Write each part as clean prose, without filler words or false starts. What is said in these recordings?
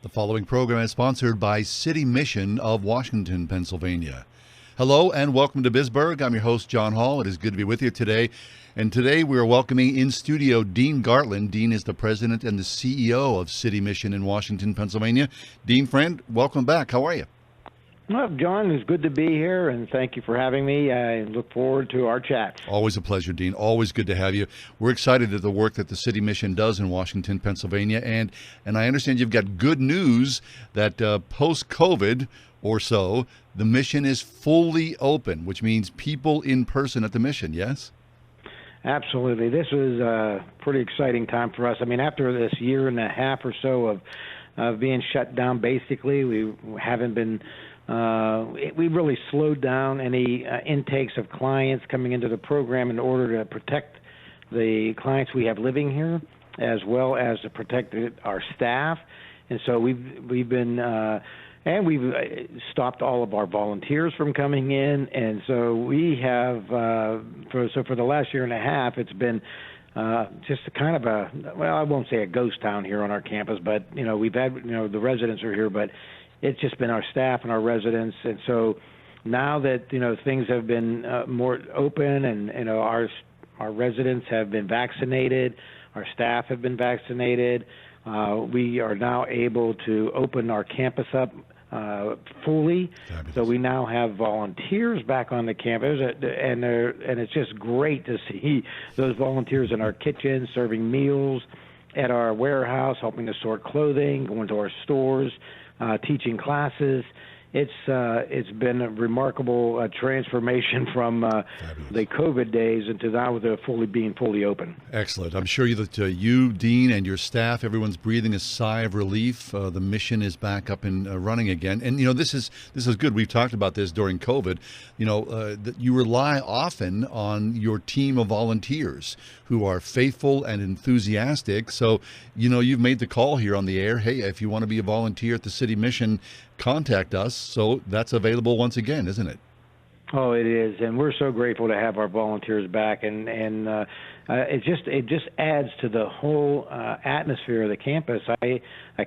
The following program is sponsored by City Mission of Washington, Pennsylvania. Hello and welcome to Bizburgh. I'm your host, John Hall. It is good to be with you today. And today we are welcoming in studio Dean Gartland. Dean is the president and the CEO of City Mission in Washington, Pennsylvania. Dean, friend, welcome back. How are you? Well, John, it's good to be here, and thank you for having me. I look forward to our chat. Always a pleasure, Dean. Always good to have you. We're excited at the work that the City Mission does in Washington, Pennsylvania, and I understand you've got good news that post-COVID or so, the mission is fully open, which means people in person at the mission, yes? Absolutely. This was a pretty exciting time for us. I mean, after this year and a half or so of being shut down, basically, we haven't been we really slowed down any intakes of clients coming into the program in order to protect the clients we have living here, as well as to protect our staff. And so we've been and we've stopped all of our volunteers from coming in. And so we have for the last year and a half, it's been just a kind of I won't say a ghost town here on our campus, but we've had the residents are here, but it's just been our staff and our residents. And so now that things have been more open, and our residents have been vaccinated, our staff have been vaccinated, we are now able to open our campus up fully. Fabulous. So we now have volunteers back on the campus, and it's just great to see those volunteers in our kitchen serving meals, at our warehouse helping to sort clothing, going to our stores, teaching classes. It's been a remarkable transformation from the COVID days into now being fully open. Excellent. I'm sure that you, Dean, and your staff, everyone's breathing a sigh of relief. The mission is back up and running again. And this is good. We've talked about this during COVID. That you rely often on your team of volunteers who are faithful and enthusiastic. So you've made the call here on the air. Hey, if you want to be a volunteer at the City Mission, contact us. So that's available once again, isn't it? Oh, it is, and we're so grateful to have our volunteers back, and it just adds to the whole atmosphere of the campus. I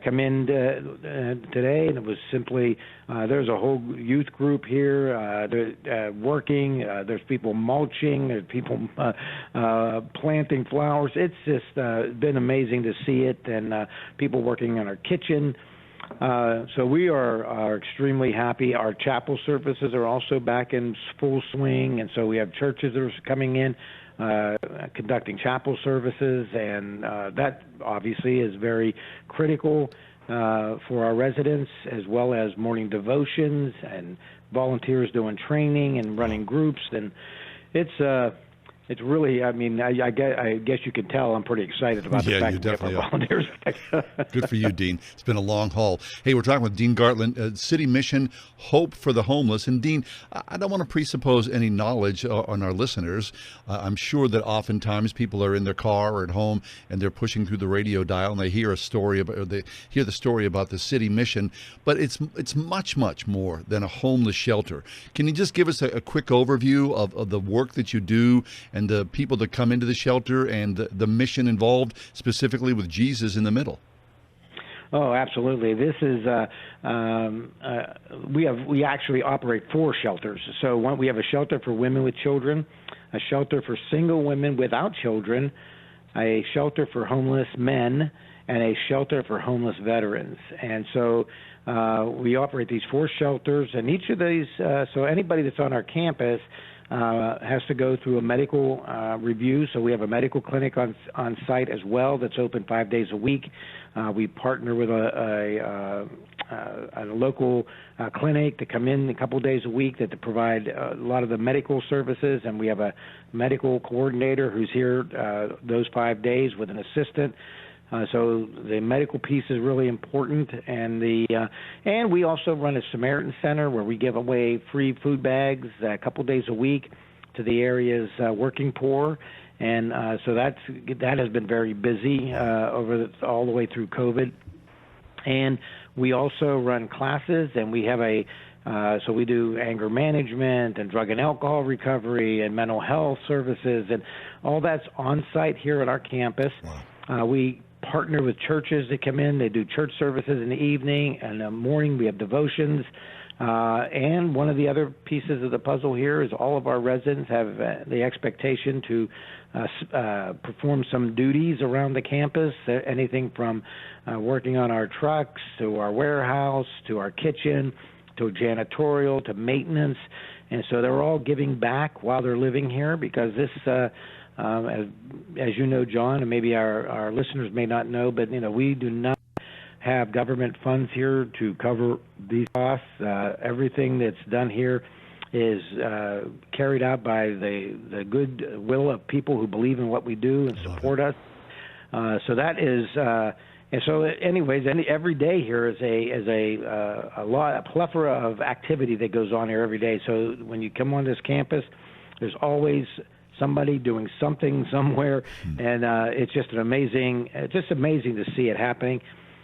come in today, and it was simply there's a whole youth group here. They're working. There's people mulching. There's people planting flowers. It's just been amazing to see it, and people working in our kitchen. So we are extremely happy. Our chapel services are also back in full swing, and so we have churches that are coming in, conducting chapel services, and that obviously is very critical for our residents, as well as morning devotions and volunteers doing training and running groups. And it's really, I mean, I guess you can tell I'm pretty excited about the fact that we have our volunteers. Good for you, Dean. It's been a long haul. Hey, we're talking with Dean Gartland, City Mission, Hope for the Homeless. And Dean, I don't want to presuppose any knowledge on our listeners. I'm sure that oftentimes people are in their car or at home and they're pushing through the radio dial and they hear a story about, or they hear the story about the City Mission, but it's much, much more than a homeless shelter. Can you just give us a quick overview of the work that you do and the people that come into the shelter and the mission involved, specifically with Jesus in the middle? Oh, absolutely. This is we actually operate 4 shelters. So we have a shelter for women with children, a shelter for single women without children, a shelter for homeless men, and a shelter for homeless veterans. And so we operate these 4 shelters, and each of these, so anybody that's on our campus has to go through a medical review. So we have a medical clinic on site as well that's open 5 days a week. We partner with a local clinic to come in a couple days a week that to provide a lot of the medical services, and we have a medical coordinator who's here those 5 days with an assistant. So the medical piece is really important, and and we also run a Samaritan Center where we give away free food bags a couple days a week to the area's working poor, and so that has been very busy all the way through COVID. And we also run classes, and we have so we do anger management and drug and alcohol recovery and mental health services, and all that's on site here at our campus. Wow. We partner with churches that come in. They do church services in the evening, and in the morning we have devotions. And one of the other pieces of the puzzle here is all of our residents have the expectation to perform some duties around the campus, anything from working on our trucks to our warehouse to our kitchen to janitorial to maintenance. And so they're all giving back while they're living here, because this, as you know, John, and maybe our listeners may not know, but we do not have government funds here to cover these costs. Everything that's done here is carried out by the good will of people who believe in what we do and support us. So that is, and so anyways, every day here is a plethora of activity that goes on here every day. So when you come on this campus, there's always somebody doing something somewhere, and it's just amazing to see it happening.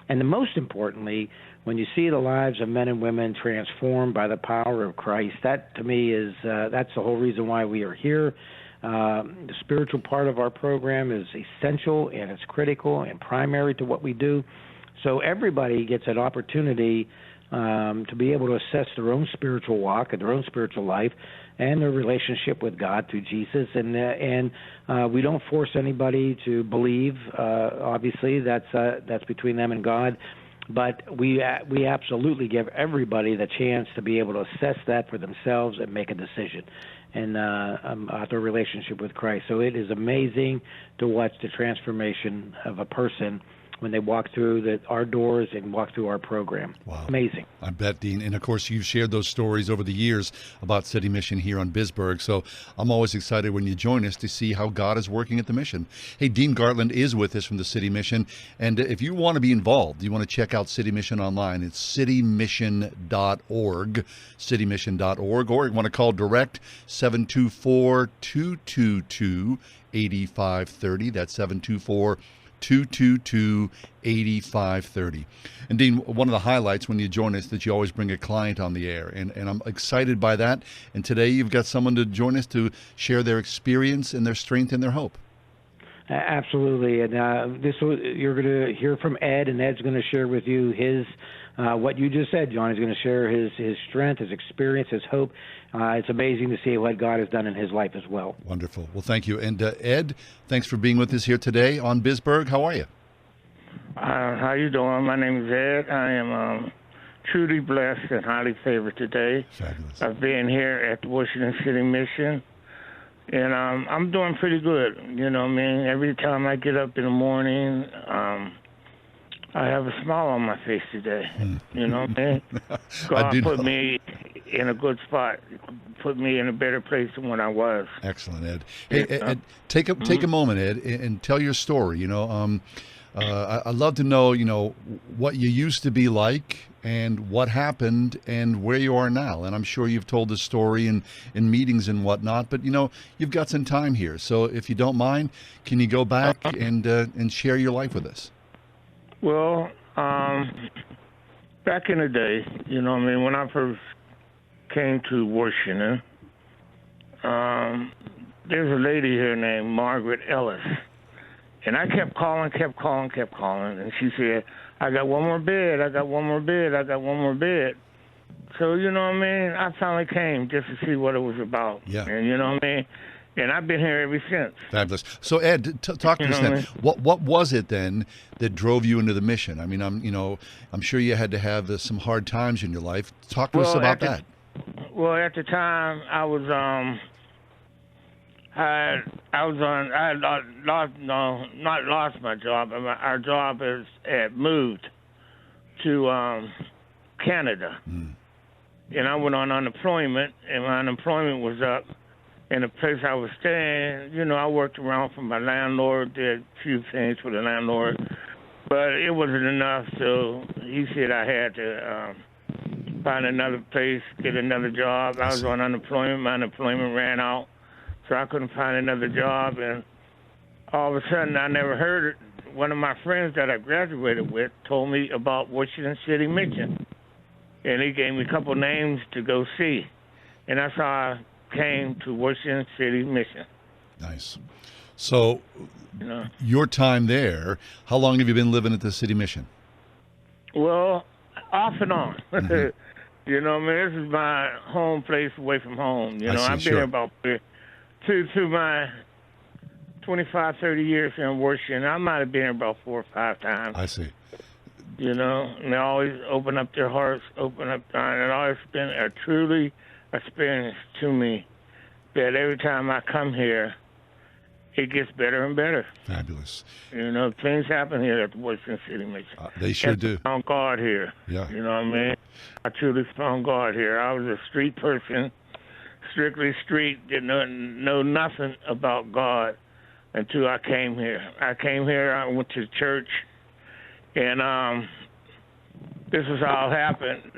And the most importantly, when you see the lives of men and women transformed by the power of Christ, that to me is that's the whole reason why we are here. The spiritual part of our program is essential, and it's critical and primary to what we do. So everybody gets an opportunity to be able to assess their own spiritual walk and their own spiritual life and their relationship with God through Jesus. And we don't force anybody to believe. Obviously, that's between them and God. But we absolutely give everybody the chance to be able to assess that for themselves and make a decision and about their relationship with Christ. So it is amazing to watch the transformation of a person when they walk through our doors and walk through our program. Wow. Amazing. I bet, Dean. And, of course, you've shared those stories over the years about City Mission here on Bizburgh. So I'm always excited when you join us to see how God is working at the mission. Hey, Dean Gartland is with us from the City Mission. And if you want to be involved, you want to check out City Mission online. It's citymission.org, citymission.org. Or you want to call direct 724-222-8530. That's 724-222-8530. And Dean, one of the highlights when you join us that you always bring a client on the air, and I'm excited by that. And today you've got someone to join us to share their experience and their strength and their hope. Absolutely, and you're going to hear from Ed, and Ed's going to share with you his what you just said, John. He's going to share his strength, his experience, his hope. It's amazing to see what God has done in his life as well. Wonderful. Well, thank you. And Ed, thanks for being with us here today on Bizburgh. How are you? How you doing? My name is Ed. I am truly blessed and highly favored today. Fabulous. I've been here at the Washington City Mission, and I'm doing pretty good. You know what I mean? Every time I get up in the morning, I have a smile on my face today. You know what I mean? God put me in a good spot, put me in a better place than when I was. Excellent, Ed. Hey, Ed, take a moment, Ed, and tell your story. I'd love to know, what you used to be like and what happened and where you are now. And I'm sure you've told this story in meetings and whatnot, but, you've got some time here. So if you don't mind, can you go back and share your life with us? Well, back in the day, when I first came to Washington, there's a lady here named Margaret Ellis. And I kept calling, and she said, I got one more bed, I got one more bed, I got one more bed. So, I finally came just to see what it was about. Yeah. And and I've been here ever since. Fabulous. So, Ed, talk to us then. What was it then that drove you into the mission? I mean, I'm sure you had to have some hard times in your life. Talk to us about that. Well, at the time, I had not lost my job. Our job had moved to Canada. And I went on unemployment, and my unemployment was up. And the place I was staying, I worked around for my landlord, did a few things for the landlord, but it wasn't enough, so he said I had to find another place, get another job. I was on unemployment. My unemployment ran out, so I couldn't find another job, and all of a sudden I never heard it. One of my friends that I graduated with told me about Washington City Mission, and he gave me a couple names to go see, and that's how I came to Washington City Mission. Nice. So, You know. your time there, how long have you been living at the City Mission? Well, off and on. Mm-hmm. You know, I mean, this is my home place away from home. You I know, see, I've been sure. here about to my 25, 30 years here in worship. I might have been here about 4 or 5 times. I see. You know, and they always open up their hearts, open up, and it always been a truly experience to me that every time I come here, it gets better and better. Fabulous. You know, things happen here at the Washington City Mission. They sure do. I found God here. Yeah. You know what I mean? I truly found God here. I was a street person, strictly street, didn't know nothing about God until I came here. I came here, I went to church, and this is how it happened.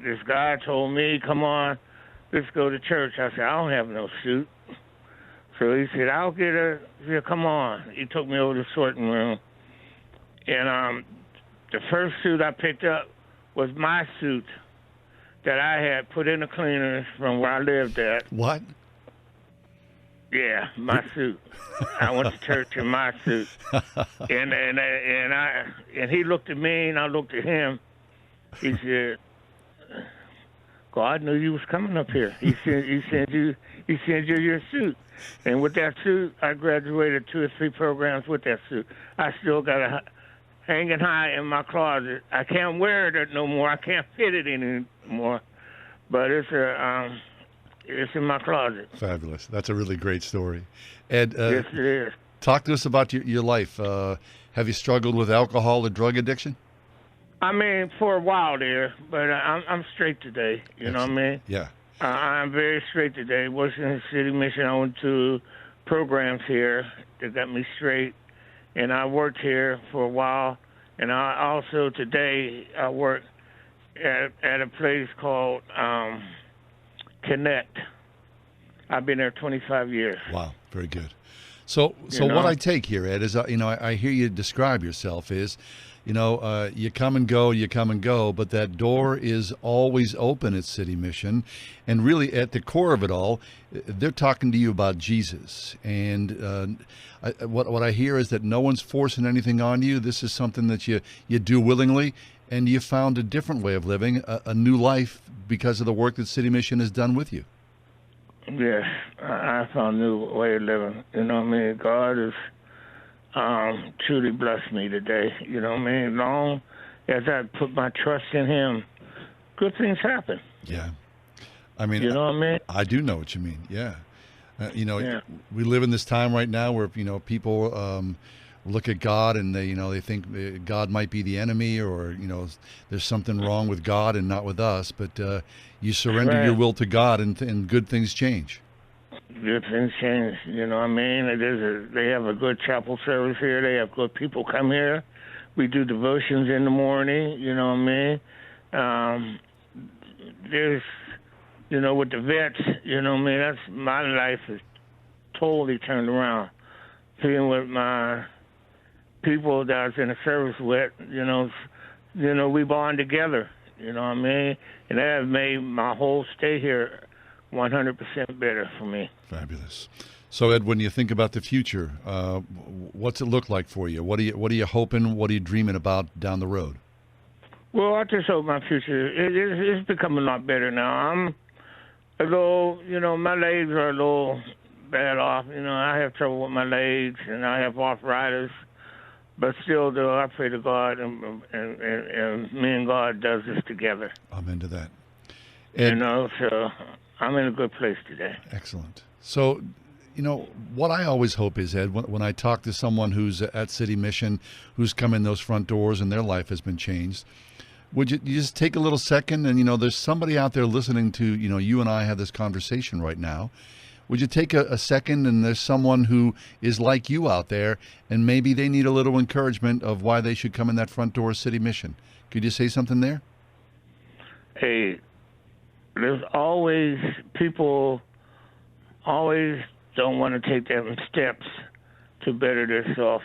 This guy told me, come on, let's go to church. I said, I don't have no suit. So he said, I'll get a, he said, come on. He took me over to the sorting room. And the first suit I picked up was my suit that I had put in the cleaners from where I lived at. What? Yeah, my suit. I went to church in my suit. And he looked at me and I looked at him. He said, God knew you was coming up here. He sent you your suit. And with that suit, I graduated 2 or 3 programs with that suit. I still got it hanging high in my closet. I can't wear it no more. I can't fit it anymore. But it's in my closet. Fabulous. That's a really great story. Ed, Yes, it is. talk to us about your life. Have you struggled with alcohol or drug addiction? I mean, for a while there, but I'm straight today. You know what I mean? Yeah. I'm very straight today. Washington City Mission, I went to programs here that got me straight, and I worked here for a while. And I also today I work at a place called Connect. I've been there 25 years. Wow. Very good. So You know? what I take here, Ed, is I hear you describe yourself is, you come and go, but that door is always open at City Mission. And really at the core of it all, they're talking to you about Jesus. And what I hear is that no one's forcing anything on you. This is something that you do willingly, and you found a different way of living, a new life because of the work that City Mission has done with you. Yes, I found a new way of living. You know what I mean? God has truly blessed me today. You know what I mean? Long as I put my trust in Him, good things happen. Yeah. I mean, You know what I mean? I do know what you mean. Yeah. Yeah. We live in this time right now where, people look at God and they think God might be the enemy, or, there's something wrong with God and not with us. But you surrender Right. your will to God and good things change. Good things change. You know what I mean? They have a good chapel service here. They have good people come here. We do devotions in the morning. You know what I mean? There's, with the vets, you know what I mean? That's my life is totally turned around. Being with my people that I was in the service with, we bond together. You know what I mean? And that has made my whole stay here 100% better for me. Fabulous. So, Ed, when you think about the future, what's it look like for you? What are you hoping? What are you dreaming about down the road? Well, I just hope my future it's becoming a lot better now. I'm a little, my legs are a little bad off. I have trouble with my legs, and I have arthritis. But still, though, I pray to God, and me and God does this together. Amen to that. Ed, So I'm in a good place today. Excellent. So, what I always hope is, Ed, when I talk to someone who's at City Mission, who's come in those front doors and their life has been changed, would you just take a little second and, there's somebody out there listening to, you and I have this conversation right now. Would you take a second, and there's someone who is like you out there, and maybe they need a little encouragement of why they should come in that front door of City Mission? Could you say something there? Hey, there's always people always don't want to take them steps to better themselves.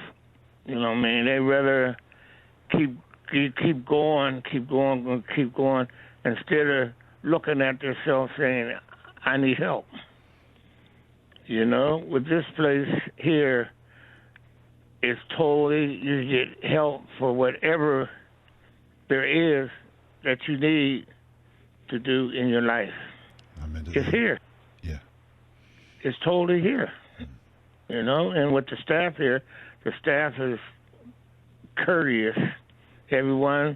You know what I mean? They rather keep going, instead of looking at themselves saying, I need help. With this place here, it's totally, you get help for whatever there is that you need to do in your life. It's here. Yeah. It's totally here. You know, and with the staff here, the staff is courteous. Everyone,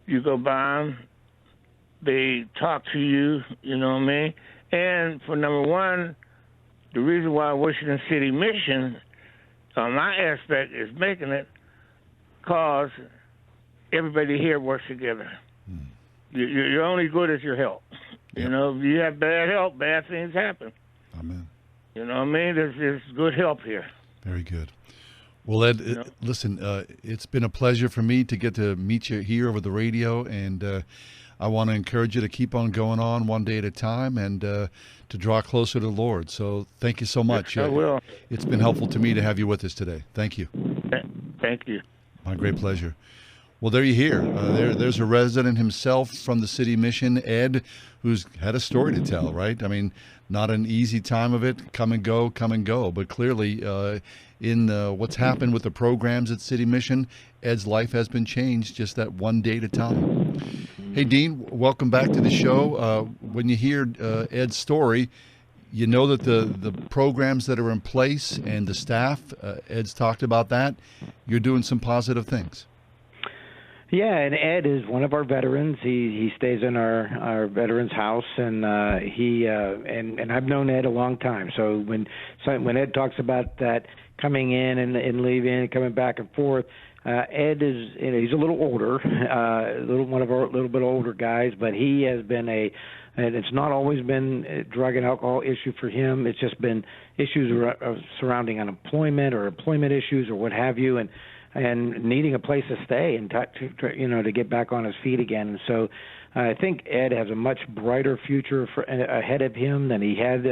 you go by them, they talk to you, you know what I mean? And for number one, the reason why Washington City Mission, on my aspect, is making it because everybody here works together. You're only good as your help. Yep. You know, if you have bad help, bad things happen. Amen. You know what I mean? There's good help here. Very good. Well, Ed, listen, it's been a pleasure for me to get to meet you here over the radio, and I want to encourage you to keep on going on one day at a time and to draw closer to the Lord. So thank you so much. Yes, I will. It's been helpful to me to have you with us today. Thank you. Thank you. My great pleasure. Well, there you hear. There's a resident himself from the City Mission, Ed, who's had a story to tell, right? I mean, not an easy time of it, come and go. But clearly, in what's happened with the programs at City Mission, Ed's life has been changed just that one day at a time. Hey, Dean, welcome back to the show. When you hear Ed's story, you know that the programs that are in place and the staff, Ed's talked about that, you're doing some positive things. Yeah, and Ed is one of our veterans. He stays in our veterans house, and and I've known Ed a long time. So when Ed talks about that coming in and leaving, and coming back and forth, Ed is, you know, he's a little older, one of our little bit older guys, but he has been and it's not always been a drug and alcohol issue for him. It's just been issues surrounding unemployment or employment issues or what have you, and needing a place to stay and to get back on his feet again. And so I think Ed has a much brighter future ahead of him than he had,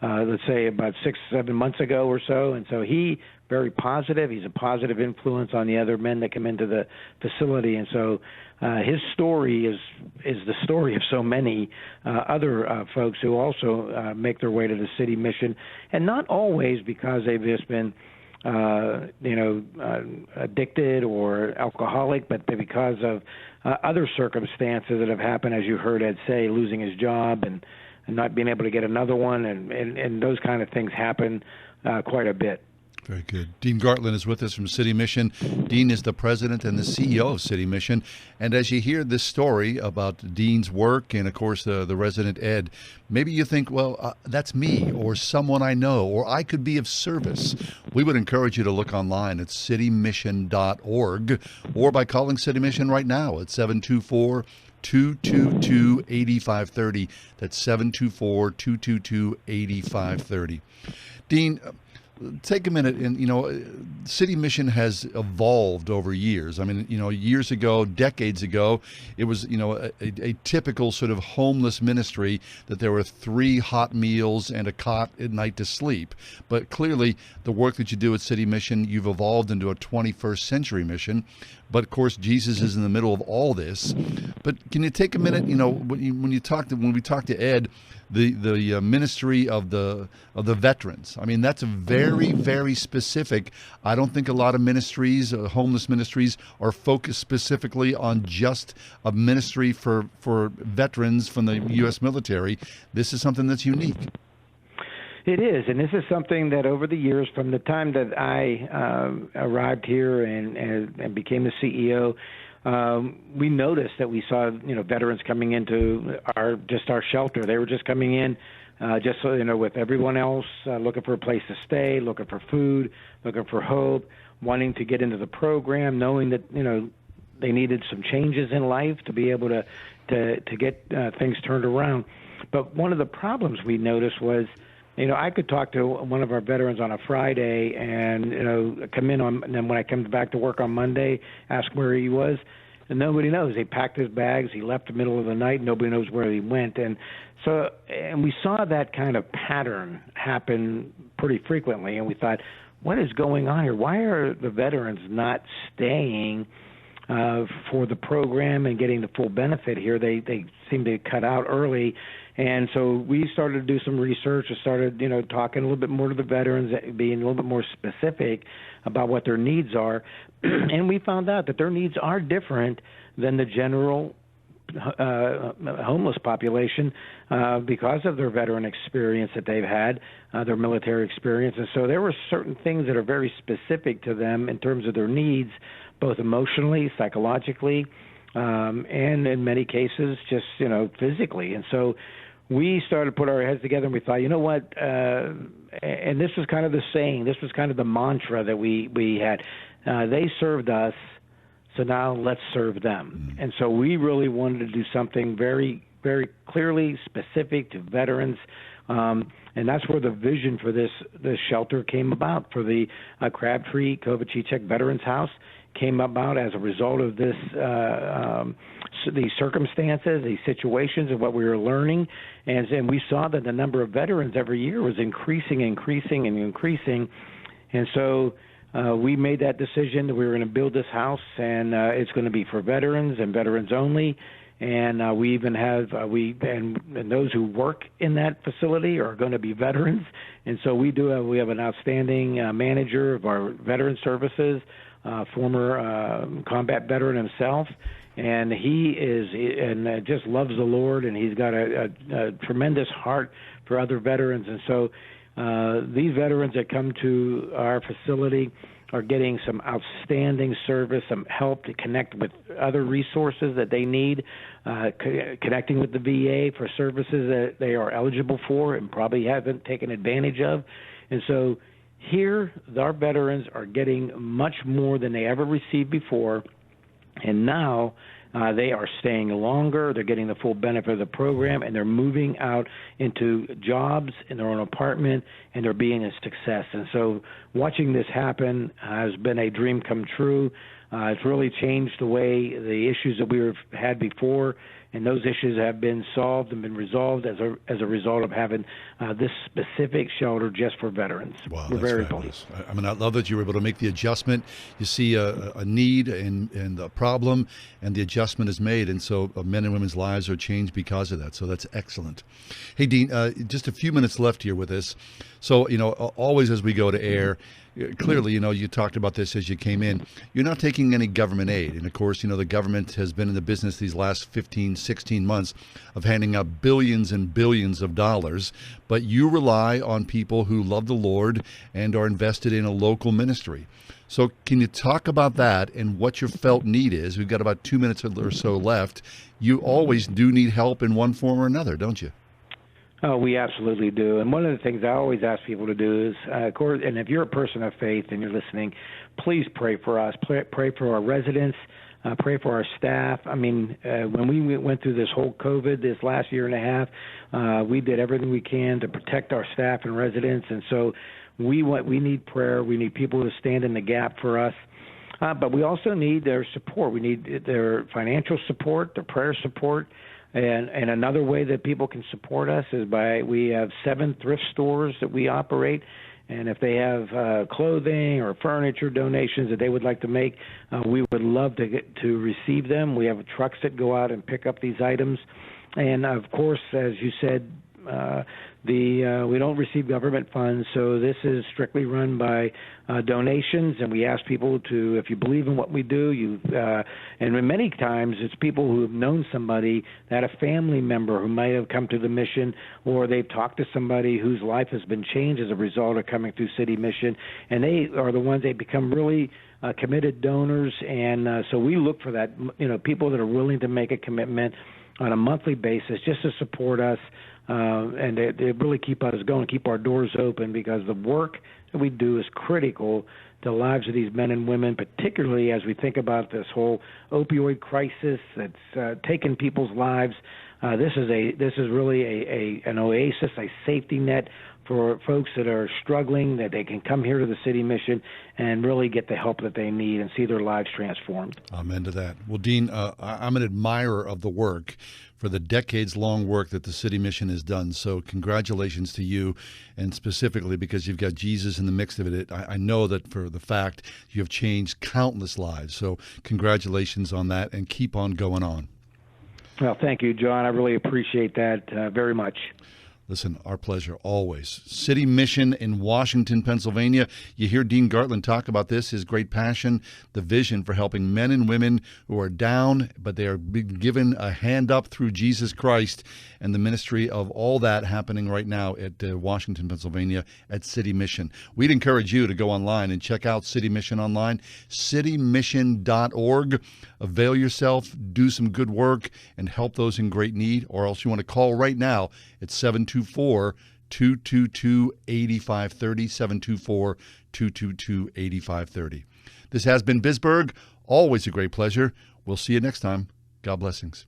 let's say, about 6-7 months ago or so. And so he's very positive. He's a positive influence on the other men that come into the facility. And so his story is the story of so many other folks who also make their way to the City Mission, and not always because they've just been addicted or alcoholic, but because of other circumstances that have happened, as you heard Ed say, losing his job and not being able to get another one, and those kind of things happen quite a bit. Very good. Dean Gartland is with us from City Mission. Dean is the president and the CEO of City Mission. And as you hear this story about Dean's work and, of course, the resident Ed, maybe you think, well, that's me or someone I know, or I could be of service. We would encourage you to look online at citymission.org or by calling City Mission right now at 724-222-8530. That's 724-222-8530. Dean, take a minute, and City Mission has evolved over years. I mean, years ago, decades ago, it was a typical sort of homeless ministry that there were 3 hot meals and a cot at night to sleep. But clearly, the work that you do at City Mission, you've evolved into a 21st century mission. But of course, Jesus is in the middle of all this. But can you take a minute? When we talk to Ed, the ministry of the veterans. I mean, that's a very, very specific. I don't think a lot of ministries, homeless ministries, are focused specifically on just a ministry for veterans from the U.S. military. This is something that's unique. It is, and this is something that over the years, from the time that I arrived here and became the CEO, we noticed that we saw veterans coming into our shelter. They were just coming in, with everyone else, looking for a place to stay, looking for food, looking for hope, wanting to get into the program, knowing that they needed some changes in life to be able to get things turned around. But one of the problems we noticed was, I could talk to one of our veterans on a Friday and, come in and then when I come back to work on Monday, ask where he was, and nobody knows. He packed his bags, he left the middle of the night, nobody knows where he went. And we saw that kind of pattern happen pretty frequently, and we thought, what is going on here? Why are the veterans not staying for the program and getting the full benefit here. They seem to cut out early. And so we started to do some research and started, talking a little bit more to the veterans, being a little bit more specific about what their needs are. And we found out that their needs are different than the general homeless population because of their veteran experience that they've had, their military experience. And so there were certain things that are very specific to them in terms of their needs, both emotionally, psychologically, and in many cases just, physically. And so we started to put our heads together and we thought, you know what, and this was kind of the saying, this was kind of the mantra that we had. They served us, so now let's serve them. And so we really wanted to do something very, very clearly specific to veterans. And that's where the vision for this shelter came about, for the Crabtree-Kovacicek Veterans House came about as a result of this, these circumstances, these situations, and what we were learning. And we saw that the number of veterans every year was increasing. And so we made that decision that we were going to build this house, and it's going to be for veterans and veterans only. And we even have and those who work in that facility are going to be veterans. And so we have an outstanding manager of our veteran services, former combat veteran himself, and he just loves the Lord, and he's got a tremendous heart for other veterans. And so these veterans that come to our facility are getting some outstanding service, some help to connect with other resources that they need, connecting with the VA for services that they are eligible for and probably haven't taken advantage of. And so here, our veterans are getting much more than they ever received before, and now they are staying longer, they're getting the full benefit of the program, and they're moving out into jobs in their own apartment, and they're being a success. And so watching this happen has been a dream come true. It's really changed the way the issues that we had before, and those issues have been solved and been resolved as a result of having this specific shelter just for veterans. Wow, we're that's very fabulous. pleased. I love that you were able to make the adjustment. You see a need and a problem, and the adjustment is made, and so men and women's lives are changed because of that. So that's excellent. Hey, Dean, just a few minutes left here with this. So, always as we go to air, clearly, you talked about this as you came in. You're not taking any government aid. And, of course, the government has been in the business these last 15, 16 months of handing out billions and billions of dollars. But you rely on people who love the Lord and are invested in a local ministry. So can you talk about that and what your felt need is? We've got about 2 minutes or so left. You always do need help in one form or another, don't you? Oh, we absolutely do. And one of the things I always ask people to do is, and if you're a person of faith and you're listening, please pray for us. Pray for our residents. Pray for our staff. I mean, when we went through this whole COVID this last year and a half, we did everything we can to protect our staff and residents. And so we need prayer. We need people to stand in the gap for us. But we also need their support. We need their financial support, their prayer support. And another way that people can support us is we have 7 thrift stores that we operate. And if they have clothing or furniture donations that they would like to make, we would love to receive them. We have trucks that go out and pick up these items. And, of course, as you said, we don't receive government funds, so this is strictly run by donations, and we ask people to, if you believe in what we do, and many times it's people who have known somebody, that a family member who might have come to the mission, or they've talked to somebody whose life has been changed as a result of coming through City Mission, and they are the ones that become really committed donors, and so we look for that, people that are willing to make a commitment on a monthly basis just to support us. And they really keep us going, keep our doors open, because the work that we do is critical to the lives of these men and women, particularly as we think about this whole opioid crisis that's taken people's lives. This is really an oasis, a safety net for folks that are struggling, that they can come here to the City Mission and really get the help that they need and see their lives transformed. Amen to that. Well, Dean, I'm an admirer of the work, for the decades-long work that the City Mission has done. So congratulations to you, and specifically because you've got Jesus in the mix of it. I know that for the fact you have changed countless lives. So congratulations on that, and keep on going on. Well, thank you, John. I really appreciate that very much. Listen, our pleasure, always. City Mission in Washington, Pennsylvania. You hear Dean Gartland talk about this, his great passion, the vision for helping men and women who are down, but they are being given a hand up through Jesus Christ, and the ministry of all that happening right now at Washington, Pennsylvania at City Mission. We'd encourage you to go online and check out City Mission online, citymission.org. Avail yourself, do some good work, and help those in great need, or else you want to call right now at 724-222-8530, 724-222-8530. This has been Bizburgh. Always a great pleasure. We'll see you next time. God blessings.